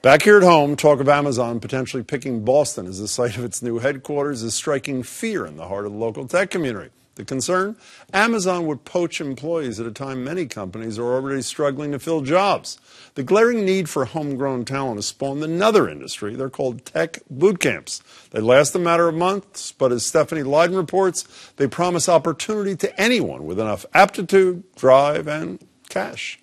Back here at home, talk of Amazon potentially picking Boston as the site of its new headquarters is striking fear in the heart of the local tech community. The concern? Amazon would poach employees at a time many companies are already struggling to fill jobs. The glaring need for homegrown talent has spawned another industry. They're called tech bootcamps. They last a matter of months, but as Stephanie Lydon reports, they promise opportunity to anyone with enough aptitude, drive, and cash.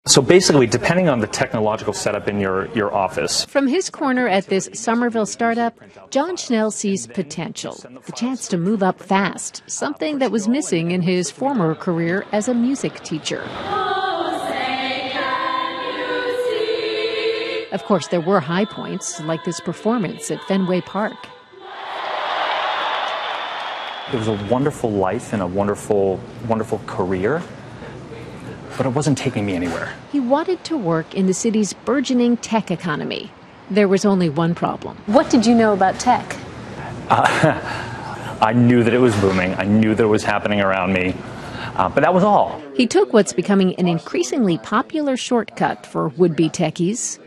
So basically, depending on the technological setup in your office. From his corner at this Somerville startup, John Schnell sees potential, the chance to move up fast, something that was missing in his former career as a music teacher. Of course, there were high points, like this performance at Fenway Park. It was a wonderful life and a wonderful, wonderful career. But it wasn't taking me anywhere. He wanted to work in the city's burgeoning tech economy. There was only one problem. What did you know about tech? I knew that it was booming. I knew that it was happening around me. But that was all. He took what's becoming an increasingly popular shortcut for would-be techies.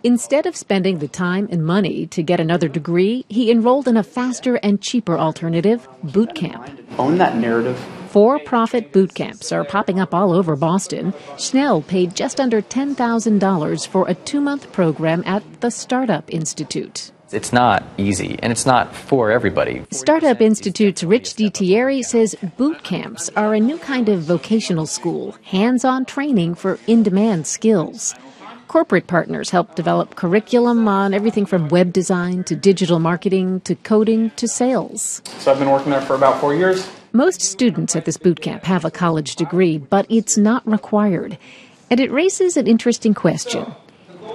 Instead of spending the time and money to get another degree, he enrolled in a faster and cheaper alternative, Bootcamp. Own that narrative. For-profit boot camps are popping up all over Boston. Schnell paid just under $10,000 for a 2-month program at the Startup Institute. It's not easy, and it's not for everybody. Startup Institute's Rich DiTieri says boot camps are a new kind of vocational school, hands-on training for in-demand skills. Corporate partners help develop curriculum on everything from web design to digital marketing to coding to sales. So I've been working there for about 4 years. Most students at this boot camp have a college degree, but it's not required. And it raises an interesting question.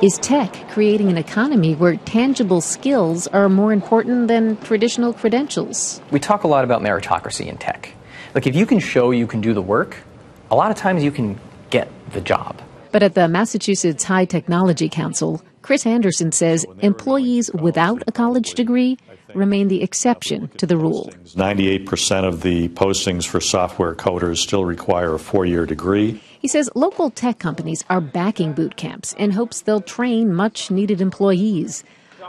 Is tech creating an economy where tangible skills are more important than traditional credentials? We talk a lot about meritocracy in tech. Like, if you can show you can do the work, a lot of times you can get the job. But at the Massachusetts High Technology Council, Chris Anderson says employees without a college degree remain the exception to the rule. 98% of the postings for software coders still require a 4-year degree. He says local tech companies are backing boot camps in hopes they'll train much-needed employees.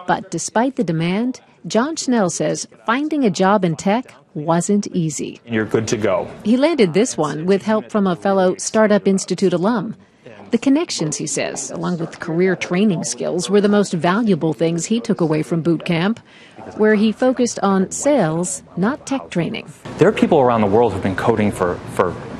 But despite the demand, John Schnell says finding a job in tech wasn't easy. You're good to go. He landed this one with help from a fellow Startup Institute alum. The connections, he says, along with career training skills, were the most valuable things he took away from boot camp, where he focused on sales, not tech training. There are people around the world who've been coding for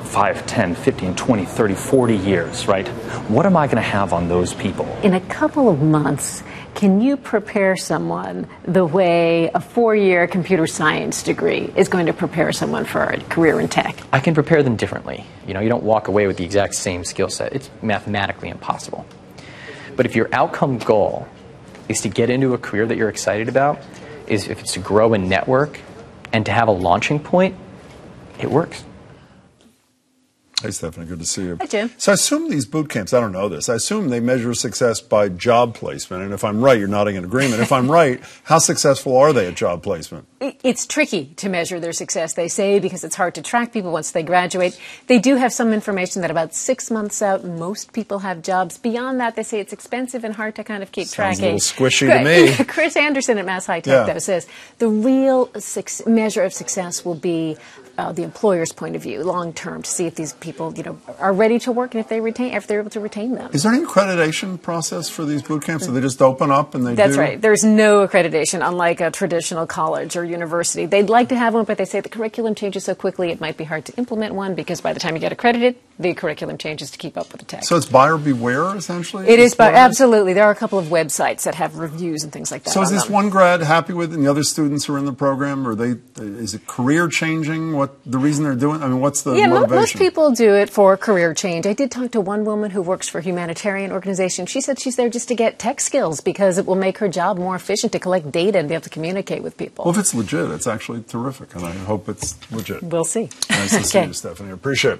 5, 10, 15, 20, 30, 40 years, right? What am I going to have on those people? In a couple of months, can you prepare someone the way a 4-year computer science degree is going to prepare someone for a career in tech? I can prepare them differently. You don't walk away with the exact same skill set. It's mathematically impossible. But if your outcome goal is to get into a career that you're excited about, if it's to grow a network and to have a launching point, it works. Hey, Stephanie, good to see you. Hi, Jim. So I assume these boot camps, I don't know this, I assume they measure success by job placement. And if I'm right, you're nodding in agreement. If I'm right, how successful are they at job placement? It's tricky to measure their success, they say, because it's hard to track people once they graduate. They do have some information that about 6 months out, most people have jobs. Beyond that, they say it's expensive and hard to kind of keep tracking. Sounds a little squishy to me. Chris Anderson at Mass High Tech, though, says the real measure of success will be the employer's point of view, long term, to see if these people, are ready to work and if they're able to retain them. Is there any accreditation process for these boot camps? Do they just open up and That's right. There's no accreditation, unlike a traditional college or university. They'd like to have one, but they say the curriculum changes so quickly it might be hard to implement one because by the time you get accredited, the curriculum changes to keep up with the tech. So it's buyer beware, essentially? It is, absolutely. There are a couple of websites that have reviews and things like that. So is this one grad happy with it and the other students who are in the program? Is it career changing? What the reason they're doing? I mean, what's the motivation? Most people do it for career change. I did talk to one woman who works for a humanitarian organization. She said she's there just to get tech skills because it will make her job more efficient to collect data and be able to communicate with people. Well, if it's legit, it's actually terrific, and I hope it's legit. We'll see. Nice to see you, Stephanie. I appreciate it.